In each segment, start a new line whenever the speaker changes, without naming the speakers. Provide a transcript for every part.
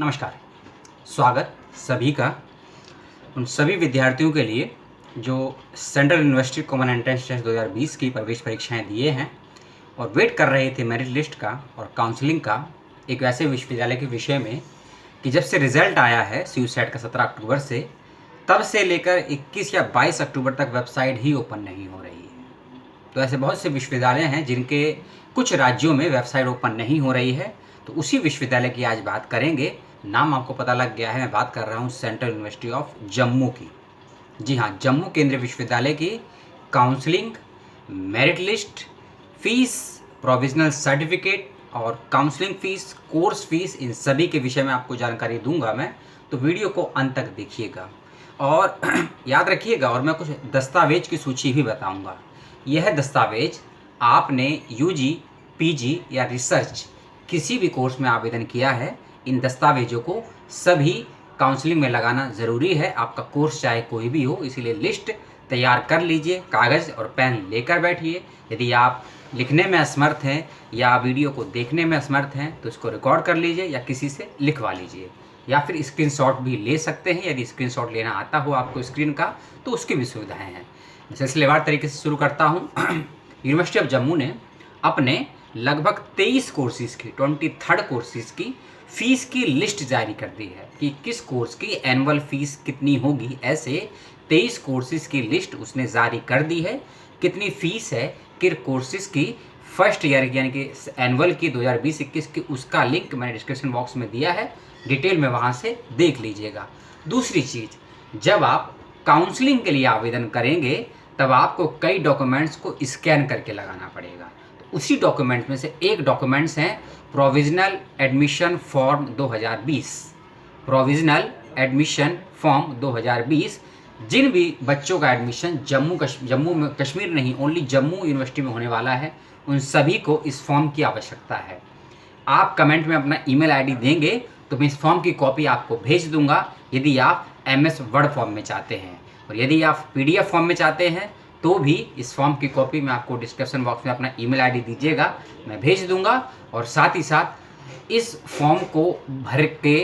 नमस्कार। स्वागत सभी का उन सभी विद्यार्थियों के लिए जो central university common entrance test 2020 की प्रवेश परीक्षाएं दिए हैं और वेट कर रहे थे मेरिट लिस्ट का और काउंसलिंग का एक ऐसे विश्वविद्यालय के विषय में कि जब से रिजल्ट आया है सीयूसेट का 17 अक्टूबर से, तब से लेकर 21 या 22 अक्टूबर तक वेबसाइट ही ओपन नहीं हो रही है। तो ऐसे बहुत से विश्वविद्यालय हैं जिनके कुछ राज्यों में वेबसाइट ओपन नहीं हो रही है। तो उसी विश्वविद्यालय की आज बात करेंगे। नाम आपको पता लग गया है, मैं बात कर रहा हूँ सेंट्रल यूनिवर्सिटी ऑफ जम्मू की। जी हाँ, जम्मू केंद्रीय विश्वविद्यालय की counselling, merit list, fees, provisional certificate और काउंसलिंग फीस, कोर्स फीस, इन सभी के विषय में आपको जानकारी दूंगा मैं। तो वीडियो को अंत तक देखिएगा और याद रखिएगा। और मैं कुछ दस्तावेज की सूची भी बताऊंगा। यह दस्तावेज आपने यूजी, पीजी या रिसर्च किसी भी कोर्स में आवेदन किया है, इन दस्तावेजों को सभी काउंसलिंग में लगाना ज़रूरी है। आपका कोर्स चाहे कोई भी हो, इसीलिए लिस्ट तैयार कर लीजिए, कागज़ और पेन लेकर बैठिए। यदि आप लिखने में असमर्थ हैं या वीडियो को देखने में असमर्थ हैं तो इसको रिकॉर्ड कर लीजिए या किसी से लिखवा लीजिए, या फिर स्क्रीनशॉट भी ले सकते हैं। यदि स्क्रीनशॉट लेना आता हो आपको स्क्रीन का तो उसकी भी सुविधाएँ हैं। सिलसिलेवार तरीके से शुरू करता हूँ। यूनिवर्सिटी ऑफ जम्मू ने अपने लगभग 23 कोर्सेज़ की 23 कोर्सेज़ की फ़ीस की लिस्ट जारी कर दी है कि किस कोर्स की एनुअल फ़ीस कितनी होगी। ऐसे 23 कोर्सेज़ की लिस्ट उसने जारी कर दी है। कितनी फ़ीस है किन कोर्सेज़ की फर्स्ट ईयर की यानी कि एनुअल की 2020-21 की, उसका लिंक मैंने डिस्क्रिप्शन बॉक्स में दिया है, डिटेल में वहाँ से देख लीजिएगा। दूसरी चीज़, जब आप काउंसलिंग के लिए आवेदन करेंगे तब आपको कई डॉक्यूमेंट्स को स्कैन करके लगाना पड़ेगा। तो उसी डॉक्यूमेंट में से एक डॉक्यूमेंट्स हैं provisional admission form 2020। Provisional admission form 2020 जिन भी बच्चों का एडमिशन जम्मू में कश्मीर नहीं, ओनली जम्मू यूनिवर्सिटी में होने वाला है, उन सभी को इस फॉर्म की आवश्यकता है। आप कमेंट में अपना ईमेल आईडी देंगे तो मैं इस फॉर्म की कॉपी आपको भेज दूंगा, यदि आप MS वर्ड फॉर्म में चाहते हैं। और यदि आप PDF फॉर्म में चाहते हैं तो भी इस फॉर्म की कॉपी मैं आपको डिस्क्रिप्शन बॉक्स में अपना ईमेल आईडी दीजिएगा, मैं भेज दूंगा। और साथ ही साथ इस फॉर्म को भर के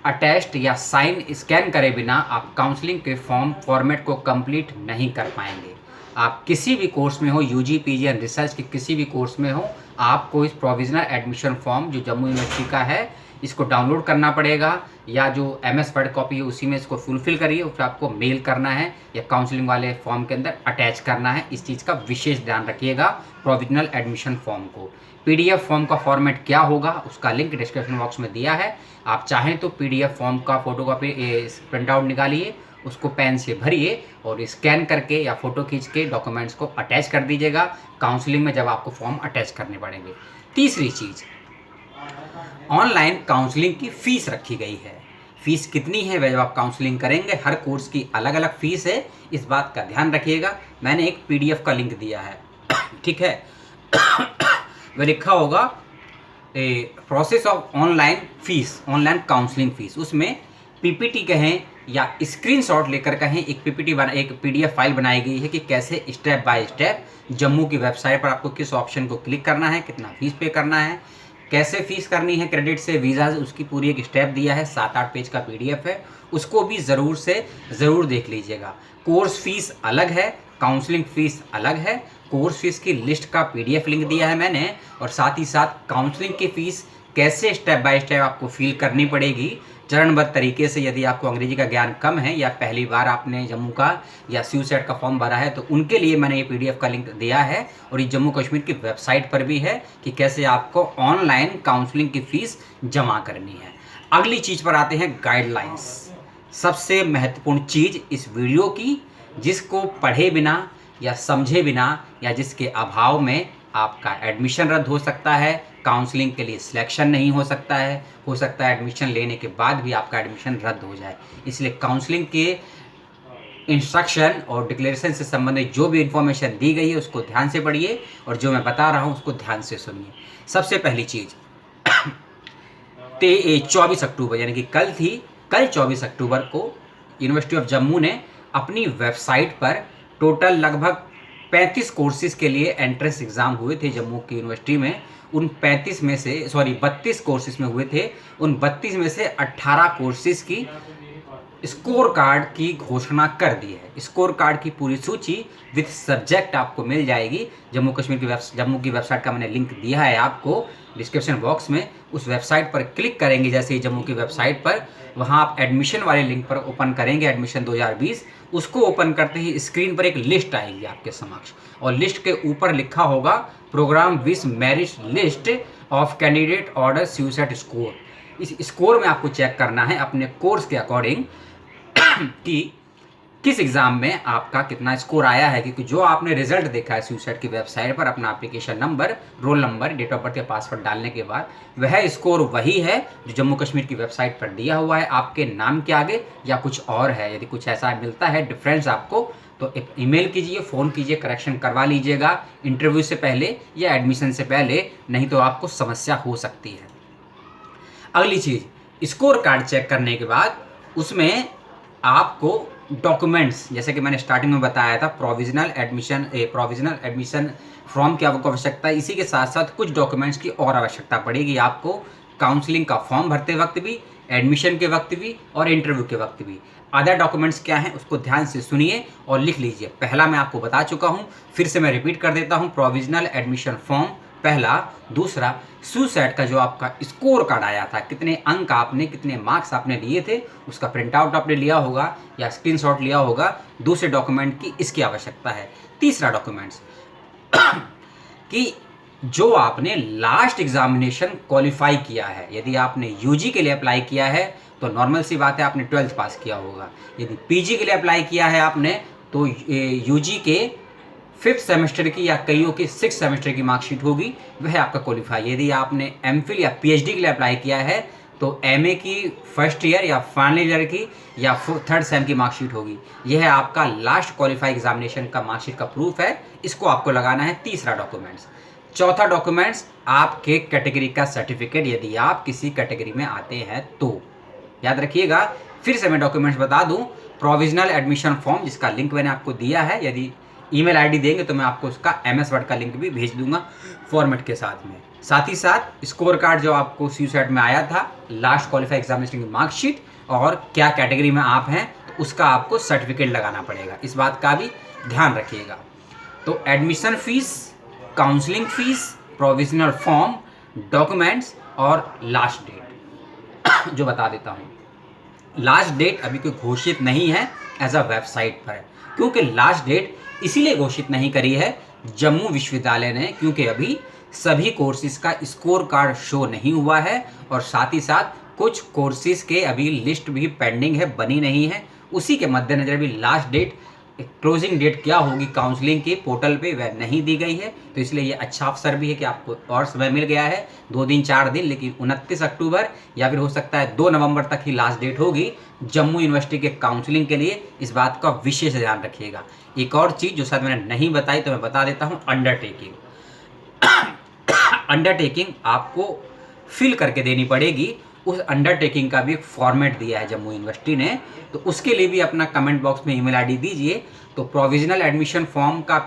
अटैच्ड या साइन स्कैन करे बिना आप काउंसलिंग के फॉर्म फॉर्मेट को कंप्लीट नहीं कर पाएंगे। आप किसी भी कोर्स में हो, यूजी, पीजी एंड रिसर्च के किसी भी कोर्स में हो, आपको इस प्रोविजनल एडमिशन फॉर्म जो जम्मू यूनिवर्सिटी का है इसको डाउनलोड करना पड़ेगा, या जो MS वर्ड कॉपी है उसी में इसको फुलफिल करिए, फिर आपको मेल करना है या काउंसलिंग वाले फॉर्म के अंदर अटैच करना है। इस चीज़ का विशेष ध्यान रखिएगा। प्रोविजनल एडमिशन फॉर्म को PDF फॉर्म का फॉर्मेट क्या होगा उसका लिंक डिस्क्रिप्शन बॉक्स में दिया है। आप चाहें तो PDF फॉर्म का फोटोकॉपी प्रिंट आउट निकालिए, उसको पेन से भरिए और स्कैन करके या फ़ोटो खींच के डॉक्यूमेंट्स को अटैच कर दीजिएगा काउंसलिंग में जब आपको फॉर्म अटैच करने पड़ेंगे। तीसरी चीज़, ऑनलाइन काउंसलिंग की फ़ीस रखी गई है। फ़ीस कितनी है वह जब आप काउंसलिंग करेंगे, हर कोर्स की अलग अलग फ़ीस है, इस बात का ध्यान रखिएगा। मैंने एक PDF का लिंक दिया है, ठीक है। वह लिखा होगा process of online fees, online counselling fees. उसमें PPT कहें या स्क्रीनशॉट लेकर कहें, एक PDF फाइल बनाई गई है कि कैसे स्टेप बाय स्टेप जम्मू की वेबसाइट पर आपको किस ऑप्शन को क्लिक करना है, कितना फ़ीस पे करना है, कैसे फ़ीस करनी है, क्रेडिट से वीज़ा से, उसकी पूरी एक स्टेप दिया है। 7-8 पेज का PDF है, उसको भी ज़रूर देख लीजिएगा। कोर्स फ़ीस अलग है, काउंसलिंग फ़ीस अलग है। कोर्स फीस की लिस्ट का PDF लिंक दिया है मैंने, और साथ ही साथ काउंसलिंग की फ़ीस कैसे स्टेप बाय स्टेप आपको फिल करनी पड़ेगी चरणबद्ध तरीके से। यदि आपको अंग्रेजी का ज्ञान कम है या पहली बार आपने जम्मू का या सीयूसेट का फॉर्म भरा है तो उनके लिए मैंने ये PDF का लिंक दिया है, और ये जम्मू कश्मीर की वेबसाइट पर भी है कि कैसे आपको ऑनलाइन काउंसलिंग की फ़ीस जमा करनी है। अगली चीज़ पर आते हैं, गाइडलाइंस। सबसे महत्वपूर्ण चीज़ इस वीडियो की, जिसको पढ़े बिना या समझे बिना या जिसके अभाव में आपका एडमिशन रद्द हो सकता है, काउंसलिंग के लिए सिलेक्शन नहीं हो सकता है एडमिशन लेने के बाद भी आपका एडमिशन रद्द हो जाए। इसलिए काउंसलिंग के इंस्ट्रक्शन और डिक्लेरेशन से संबंधित जो भी इंफॉर्मेशन दी गई है उसको ध्यान से पढ़िए, और जो मैं बता रहा हूँ उसको ध्यान से सुनिए। सबसे पहली चीज़, 24 अक्टूबर यानी कि कल 24 अक्टूबर को यूनिवर्सिटी ऑफ जम्मू ने अपनी वेबसाइट पर टोटल लगभग 35 कोर्सेज के लिए एंट्रेंस एग्ज़ाम हुए थे जम्मू की यूनिवर्सिटी में। उन 35 में से 32 कोर्सेज में हुए थे। उन 32 में से 18 कोर्सेज की स्कोर कार्ड की घोषणा कर दी है। स्कोर कार्ड की पूरी सूची विद सब्जेक्ट आपको मिल जाएगी। जम्मू की वेबसाइट का मैंने लिंक दिया है आपको डिस्क्रिप्शन बॉक्स में। उस वेबसाइट पर क्लिक करेंगे जैसे ही जम्मू की वेबसाइट पर, वहाँ आप एडमिशन वाले लिंक पर ओपन करेंगे एडमिशन 2020। उसको ओपन करते ही स्क्रीन पर एक लिस्ट आएगी आपके समक्ष, और लिस्ट के ऊपर लिखा होगा program with merit list of candidate order CUCET score. इस स्कोर में आपको चेक करना है अपने कोर्स के अकॉर्डिंग कि किस एग्ज़ाम में आपका कितना स्कोर आया है, क्योंकि जो आपने रिजल्ट देखा है सीयूसेट की वेबसाइट पर अपना application number, roll number, date of birth या पासवर्ड डालने के बाद, वह स्कोर वही है जो जम्मू कश्मीर की वेबसाइट पर दिया हुआ है आपके नाम के आगे, या कुछ और है। यदि कुछ ऐसा मिलता है डिफरेंस आपको, तो एक ईमेल कीजिए, फ़ोन कीजिए, करेक्शन करवा लीजिएगा इंटरव्यू से पहले या एडमिशन से पहले, नहीं तो आपको समस्या हो सकती है। अगली चीज़, स्कोर कार्ड चेक करने के बाद उसमें आपको डॉक्यूमेंट्स, जैसे कि मैंने स्टार्टिंग में बताया था, प्रोविजनल एडमिशन फॉर्म की आपको आवश्यकता है। इसी के साथ साथ कुछ डॉक्यूमेंट्स की और आवश्यकता पड़ेगी आपको काउंसलिंग का फॉर्म भरते वक्त भी, एडमिशन के वक्त भी और इंटरव्यू के वक्त भी। अदर डॉक्यूमेंट्स क्या हैं उसको ध्यान से सुनिए और लिख लीजिए। पहला मैं आपको बता चुका हूँ, फिर से मैं रिपीट कर देता हूँ। प्रोविजनल एडमिशन फॉर्म पहला। दूसरा, सीयूसेट का जो आपका स्कोर कार्ड आया था, कितने अंक आपने, कितने मार्क्स आपने लिए थे, उसका प्रिंट आउट आपने लिया होगा या स्क्रीनशॉट लिया होगा। दूसरे डॉक्यूमेंट की इसकी आवश्यकता है। तीसरा डॉक्यूमेंट्स कि जो आपने लास्ट एग्जामिनेशन क्वालिफाई किया है। यदि आपने यूजी के लिए अप्लाई किया है तो नॉर्मल सी बात है, आपने 12th पास किया होगा। यदि पीजी के लिए अप्लाई किया है आपने, तो यूजी के 5th सेमेस्टर की या कईयों की 6th सेमेस्टर की मार्कशीट होगी, वह आपका क्वालिफाई। यदि आपने एमफिल या पीएचडी के लिए अप्लाई किया है तो एमए की फर्स्ट ईयर या फाइनल ईयर की या 3rd सेम की मार्कशीट होगी। यह आपका लास्ट क्वालिफाई एग्जामिनेशन का मार्कशीट का प्रूफ है, इसको आपको लगाना है। तीसरा डॉक्यूमेंट्स। चौथा डॉक्यूमेंट्स, आपके कैटेगरी का सर्टिफिकेट, यदि आप किसी कैटेगरी में आते हैं तो। याद रखिएगा, फिर से मैं डॉक्यूमेंट्स बता दूं। प्रोविजनल एडमिशन फॉर्म, जिसका लिंक मैंने आपको दिया है, यदि ईमेल आईडी देंगे तो मैं आपको उसका MS वर्ड का लिंक भी भेज दूंगा फॉर्मेट के साथ में। साथ ही साथ स्कोर कार्ड जो आपको सीयूसेट में आया था, लास्ट क्वालिफाई एग्जामिनेशन की मार्कशीट, और क्या कैटेगरी में आप हैं तो उसका आपको सर्टिफिकेट लगाना पड़ेगा। इस बात का भी ध्यान रखिएगा। तो admission fees, counselling fees, provisional form, documents और लास्ट डेट जो बता देता हूँ। लास्ट डेट अभी कोई घोषित नहीं है एज अ वेबसाइट पर, क्योंकि लास्ट डेट इसीलिए घोषित नहीं करी है जम्मू विश्वविद्यालय ने, क्योंकि अभी सभी कोर्सेज का स्कोर कार्ड शो नहीं हुआ है, और साथ ही साथ कुछ कोर्सेज के अभी लिस्ट भी पेंडिंग है, बनी नहीं है। उसी के मद्देनजर अभी लास्ट डेट, क्लोजिंग डेट क्या होगी काउंसलिंग के पोर्टल पे, वह नहीं दी गई है। तो इसलिए ये अच्छा अवसर भी है कि आपको और समय मिल गया है, 2 दिन 4 दिन, लेकिन 29 अक्टूबर या फिर हो सकता है 2 नवंबर तक ही लास्ट डेट होगी जम्मू यूनिवर्सिटी के काउंसलिंग के लिए। इस बात का विशेष ध्यान रखिएगा। एक और चीज़ जो शायद मैंने नहीं बताई तो मैं बता देता हूँ, अंडरटेकिंग। अंडरटेकिंग आपको फिल करके देनी पड़ेगी। उस अंडरटेकिंग का भी एक फॉर्मेट दिया है जम्मू यूनिवर्सिटी ने, तो उसके लिए भी अपना कमेंट बॉक्स में ईमेल आईडी दीजिए। तो प्रोविजनल एडमिशन फॉर्म का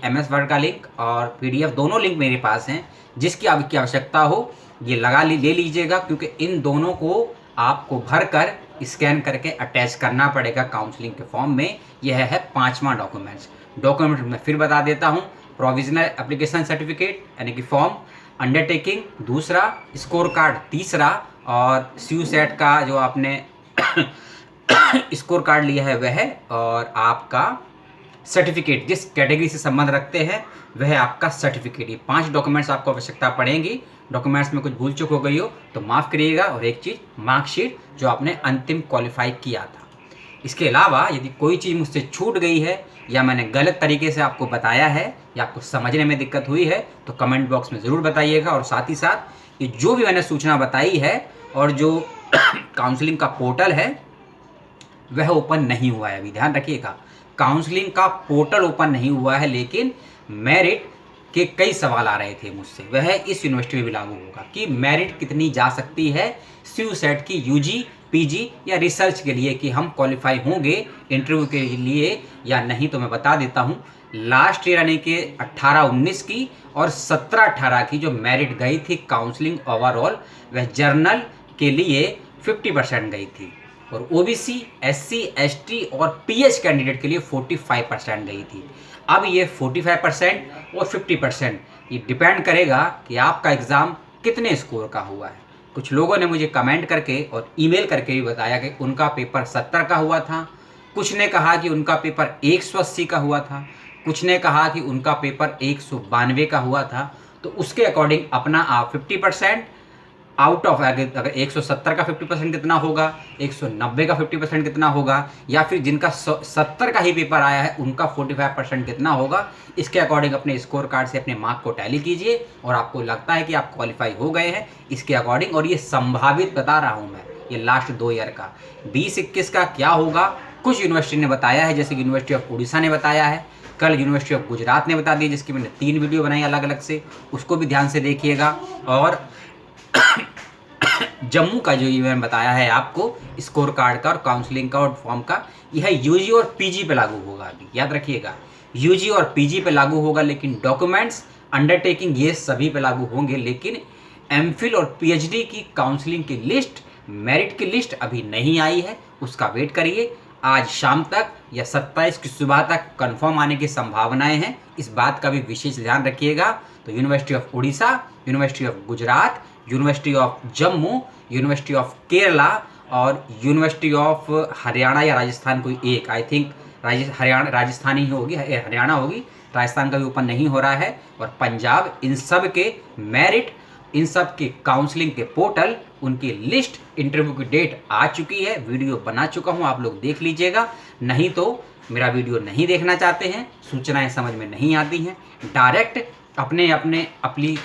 MS वर्ड का लिंक और PDF दोनों लिंक मेरे पास हैं। जिसकी आपकी आवश्यकता हो ये ले लीजिएगा, क्योंकि इन दोनों को आपको भर कर स्कैन करके अटैच करना पड़ेगा काउंसलिंग के फॉर्म में। यह है 5वां डॉक्यूमेंट मैं फिर बता देता हूँ। प्रोविजनल एप्लीकेशन सर्टिफिकेट यानी कि फॉर्म, अंडरटेकिंग दूसरा, स्कोर कार्ड तीसरा, और सीयूसेट का जो आपने स्कोर कार्ड लिया है वह, और आपका सर्टिफिकेट जिस कैटेगरी से संबंध रखते हैं वह आपका सर्टिफिकेट। ये 5 डॉक्यूमेंट्स आपको आवश्यकता पड़ेंगी। डॉक्यूमेंट्स में कुछ भूल चूक हो गई हो तो माफ़ करिएगा। और एक चीज़, मार्कशीट जो आपने अंतिम क्वालिफाई किया था। इसके अलावा यदि कोई चीज़ मुझसे छूट गई है या मैंने गलत तरीके से आपको बताया है या आपको समझने में दिक्कत हुई है तो कमेंट बॉक्स में ज़रूर बताइएगा। और साथ ही साथ ये जो भी मैंने सूचना बताई है और जो काउंसलिंग का पोर्टल है वह ओपन नहीं हुआ है अभी, ध्यान रखिएगा। काउंसलिंग का पोर्टल ओपन नहीं हुआ है, लेकिन मेरिट के कई सवाल आ रहे थे मुझसे, वह इस यूनिवर्सिटी में भी लागू होगा कि मेरिट कितनी जा सकती है सीयूसेट की यूजी पीजी या रिसर्च के लिए कि हम क्वालिफाई होंगे इंटरव्यू के लिए या नहीं। तो मैं बता देता हूँ, लास्ट ईयर यानी कि 18-19 की और 17-18 की जो मेरिट गई थी काउंसलिंग ओवरऑल, वह जर्नल के लिए 50% गई थी और ओबीसी, एससी, एसटी और पीएच कैंडिडेट के लिए 45% गई थी। अब ये 45% और 50% ये डिपेंड करेगा कि आपका एग्ज़ाम कितने स्कोर का हुआ है। कुछ लोगों ने मुझे कमेंट करके और ईमेल करके भी बताया कि उनका पेपर 70 का हुआ था, कुछ ने कहा कि उनका पेपर 180 का हुआ था, कुछ ने कहा कि उनका पेपर 192 का हुआ था। तो उसके अकॉर्डिंग अपना आप 50% आउट ऑफ, अगर 170 का 50% कितना होगा, 190 का 50% कितना होगा, या फिर जिनका 70 का ही पेपर आया है उनका 45% कितना होगा, इसके अकॉर्डिंग अपने स्कोर कार्ड से अपने मार्क को टैली कीजिए और आपको लगता है कि आप क्वालिफाई हो गए हैं इसके अकॉर्डिंग। और ये संभावित बता रहा हूँ मैं, ये लास्ट 2 ईयर का 20-21 का क्या होगा कुछ यूनिवर्सिटी ने बताया है, जैसे कि यूनिवर्सिटी ऑफ उड़ीसा ने बताया है, कल यूनिवर्सिटी ऑफ गुजरात ने बता दी, जिसकी मैंने 3 वीडियो बनाई अलग अलग से, उसको भी ध्यान से देखिएगा। और जम्मू का जो मैंने बताया है आपको स्कोर कार्ड का और काउंसलिंग का और फॉर्म का, यह यूजी और पीजी पे लागू होगा। अभी याद रखिएगा, यूजी और पीजी पे लागू होगा, लेकिन डॉक्यूमेंट्स, अंडरटेकिंग ये सभी पे लागू होंगे। लेकिन एमफिल और पीएचडी की काउंसलिंग की लिस्ट, मेरिट की लिस्ट अभी नहीं आई है, उसका वेट करिए। आज शाम तक या 27 की सुबह तक कंफर्म आने की संभावनाएं हैं, इस बात का भी विशेष ध्यान रखिएगा। तो university of Orissa, university of Gujarat, university of Jammu, university of Kerala और यूनिवर्सिटी ऑफ हरियाणा या राजस्थान, कोई एक, आई थिंक राजस्थान ही होगी, हरियाणा होगी, राजस्थान का भी ओपन नहीं हो रहा है, और पंजाब, इन सब के मेरिट, इन सब के काउंसलिंग के पोर्टल, उनकी लिस्ट, इंटरव्यू की डेट आ चुकी है, वीडियो बना चुका हूँ, आप लोग देख लीजिएगा। नहीं तो मेरा वीडियो नहीं देखना चाहते हैं, सूचनाएं समझ में नहीं आती हैं, डायरेक्ट अपने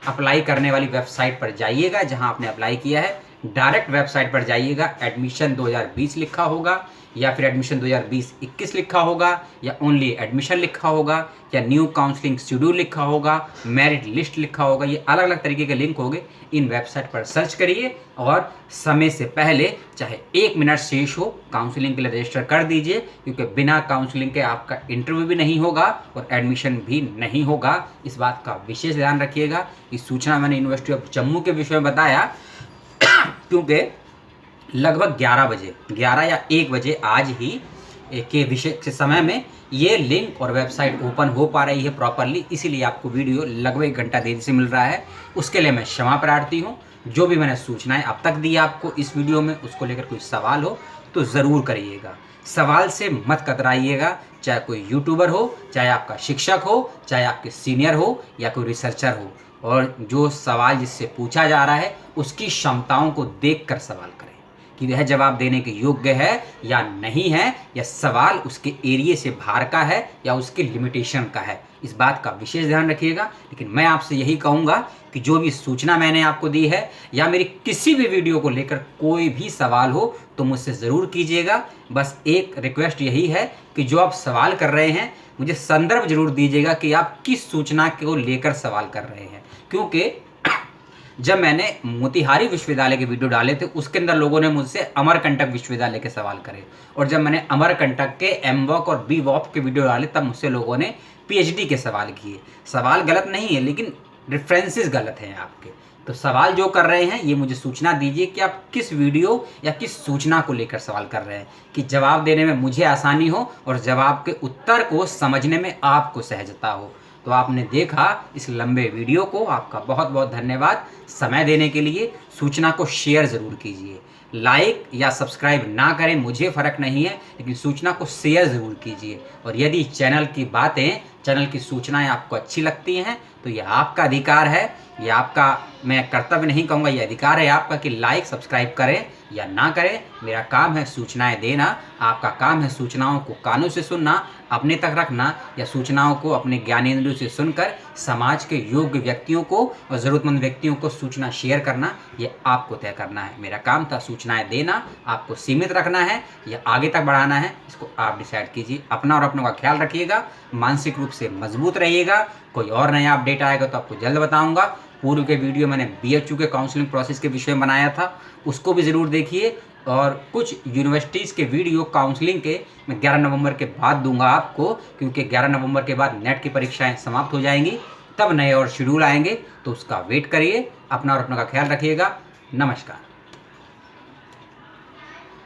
अप्लाई करने वाली वेबसाइट पर जाइएगा, जहां आपने अप्लाई किया है, डायरेक्ट वेबसाइट पर जाइएगा। एडमिशन 2020 लिखा होगा, या फिर एडमिशन 2020-21 लिखा होगा, या ओनली एडमिशन लिखा होगा, या न्यू काउंसलिंग शेड्यूल लिखा होगा, मेरिट लिस्ट लिखा होगा, ये अलग अलग तरीके के लिंक होंगे। इन वेबसाइट पर सर्च करिए और समय से पहले, चाहे 1 मिनट शेष हो, काउंसलिंग के लिए रजिस्टर कर दीजिए, क्योंकि बिना काउंसलिंग के आपका इंटरव्यू भी नहीं होगा और एडमिशन भी नहीं होगा। इस बात का विशेष ध्यान रखिएगा। इस सूचना मैंने यूनिवर्सिटी ऑफ जम्मू के विषय में बताया क्योंकि लगभग 11 बजे, 11 या 1 बजे आज ही के विषय के समय में ये लिंक और वेबसाइट ओपन हो पा रही है प्रॉपरली, इसीलिए आपको वीडियो लगभग 1 घंटा देरी से मिल रहा है। उसके लिए मैं क्षमा प्रार्थी हूँ। जो भी मैंने सूचनाएं अब तक दी आपको इस वीडियो में, उसको लेकर कोई सवाल हो तो ज़रूर करिएगा। सवाल से मत कतराइएगा, चाहे कोई यूट्यूबर हो, चाहे आपका शिक्षक हो, चाहे आपके सीनियर हो या कोई रिसर्चर हो, और जो सवाल जिससे पूछा जा रहा है उसकी क्षमताओं को देखकर सवाल करें कि वह जवाब देने के योग्य है या नहीं है, या सवाल उसके एरिया से बाहर का है या उसके लिमिटेशन का है। इस बात का विशेष ध्यान रखिएगा। लेकिन मैं आपसे यही कहूँगा कि जो भी सूचना मैंने आपको दी है या मेरी किसी भी वीडियो को लेकर कोई भी सवाल हो तो मुझसे ज़रूर कीजिएगा। बस एक रिक्वेस्ट यही है कि जो आप सवाल कर रहे हैं मुझे संदर्भ जरूर दीजिएगा कि आप किस सूचना को लेकर सवाल कर रहे हैं, क्योंकि जब मैंने मोतिहारी विश्वविद्यालय के वीडियो डाले थे उसके अंदर लोगों ने मुझसे अमरकंटक विश्वविद्यालय के सवाल करे, और जब मैंने अमरकंटक के एमवॉक और बीवॉक के वीडियो डाले तब मुझसे लोगों ने पीएचडी के सवाल किए। सवाल गलत नहीं है, लेकिन रेफरेंसेस गलत हैं आपके। तो सवाल जो कर रहे हैं ये मुझे सूचना दीजिए कि आप किस वीडियो या किस सूचना को लेकर सवाल कर रहे हैं, कि जवाब देने में मुझे आसानी हो और जवाब के उत्तर को समझने में आपको सहजता हो। तो आपने देखा इस लंबे वीडियो को, आपका बहुत बहुत धन्यवाद समय देने के लिए। सूचना को शेयर ज़रूर कीजिए, लाइक या सब्सक्राइब ना करें मुझे फ़र्क नहीं है, लेकिन सूचना को शेयर ज़रूर कीजिए। और यदि चैनल की बातें, चैनल की सूचनाएं आपको अच्छी लगती हैं तो यह आपका अधिकार है, ये आपका, मैं कर्तव्य नहीं कहूँगा, ये अधिकार है आपका कि लाइक सब्सक्राइब करें या ना करें। मेरा काम है सूचनाएं देना, आपका काम है सूचनाओं को कानों से सुनना, अपने तक रखना, या सूचनाओं को अपने ज्ञानेंद्रियों से सुनकर समाज के योग्य व्यक्तियों को और ज़रूरतमंद व्यक्तियों को सूचना शेयर करना, ये आपको तय करना है। मेरा काम था सूचनाएं देना, आपको सीमित रखना है या आगे तक बढ़ाना है, इसको आप डिसाइड कीजिए। अपना और अपनों का ख्याल रखिएगा, मानसिक रूप से मजबूत रहिएगा। कोई और नया अपडेट आएगा तो आपको जल्द बताऊँगा। पूर्व के वीडियो मैंने BHU के काउंसलिंग प्रोसेस के विषय में बनाया था, उसको भी ज़रूर देखिए। और कुछ यूनिवर्सिटीज़ के वीडियो काउंसलिंग के मैं 11 नवंबर के बाद दूंगा आपको, क्योंकि 11 नवंबर के बाद नेट की परीक्षाएं समाप्त हो जाएंगी, तब नए और शेड्यूल आएंगे, तो उसका वेट करिए। अपना और अपनों का ख्याल रखिएगा। नमस्कार।